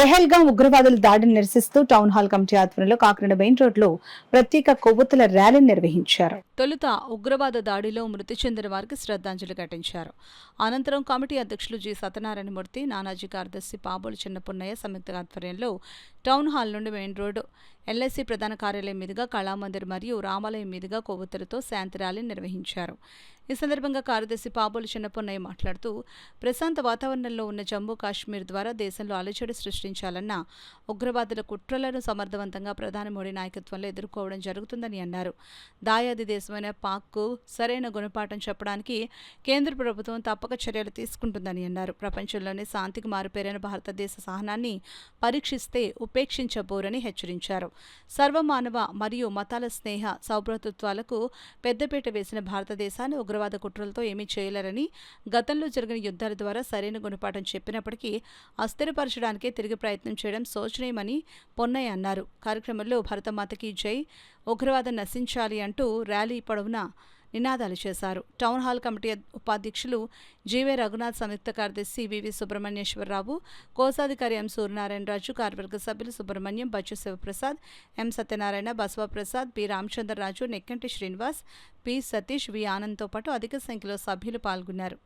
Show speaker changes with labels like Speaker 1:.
Speaker 1: పెహల్గాం ఉగ్రవాదుల దాడిని నిరసిస్తూ టౌన్ హాల్ కమిటీ ఆధ్వర్యంలో కాకినాడ మెయిన్ రోడ్లో ప్రత్యేక కొవ్వొత్తుల ర్యాలీ నిర్వహించారు. తొలుత ఉగ్రవాద దాడిలో మృతి చెందిన వారికి శ్రద్ధాంజలి ఘటించారు. అనంతరం కమిటీ అధ్యక్షులు జి సత్యనారాయణమూర్తి, నానాజీ కార్యదర్శి పాబోలు చిన్నపున్నయ్య సంయుక్త ఆధ్వర్యంలో టౌన్ హాల్ నుండి మెయిన్ రోడ్డు ఎల్ఐసి ప్రధాన కార్యాలయం మీదుగా కళామందిర్ మరియు రామాలయం మీదుగా కొవ్వొత్తులతో శాంతి ర్యాలీ నిర్వహించారు. ఈ సందర్భంగా కార్యదర్శి పాబోలు చిన్నపున్నయ్య మాట్లాడుతూ, ప్రశాంత వాతావరణంలో ఉన్న జమ్మూ కాశ్మీర్ ద్వారా దేశంలో అలజడి సృష్టించాలన్న ఉగ్రవాదుల కుట్రలను సమర్థవంతంగా ప్రధాని మోడీ నాయకత్వంలో ఎదుర్కోవడం జరుగుతుందని అన్నారు. దాయాది దేశమైన పాక్కు సరైన గుణపాఠం చెప్పడానికి కేంద్ర ప్రభుత్వం తప్పక చర్యలు తీసుకుంటుందని అన్నారు. ప్రపంచంలోనే శాంతికి మారుపేరైన భారతదేశ సహనాన్ని పరీక్షిస్తే ఉపేక్షించబోరని హెచ్చరించారు. సర్వమానవ మరియు మతాల స్నేహ సౌభ్రతత్వాలకు పెద్దపీట వేసిన భారతదేశాన్ని ఉగ్రవాద కుట్రలతో ఏమీ చేయలేరని, గతంలో జరిగిన యుద్ధాల ద్వారా సరైన గుణపాఠం చెప్పినప్పటికీ అస్థిరపరచడానికే తిరిగి ప్రయత్నం చేయడం శోచనీయమని పొన్నయ్య అన్నారు. కార్యక్రమంలో భరతమాతకి జై, ఉగ్రవాదం నశించాలి అంటూ ర్యాలీ పొడవునా నినాదాలు చేశారు. టౌన్ హాల్ కమిటీ ఉపాధ్యక్షులు జీవే రఘునాథ్, సంయుక్త కార్యదర్శి వివి సుబ్రహ్మణ్యేశ్వరరావు, కోశాధికారి ఎం సూర్యనారాయణరాజు, కార్యవర్గ సభ్యులు సుబ్రహ్మణ్యం, బచ్చు శివప్రసాద్, ఎం సత్యనారాయణ, బసవప్రసాద్, బి రామచంద్రరాజు, నెక్కంటి శ్రీనివాస్, పి సతీష్, వి ఆనంద్తో పాటు అధిక సంఖ్యలో సభ్యులు పాల్గొన్నారు.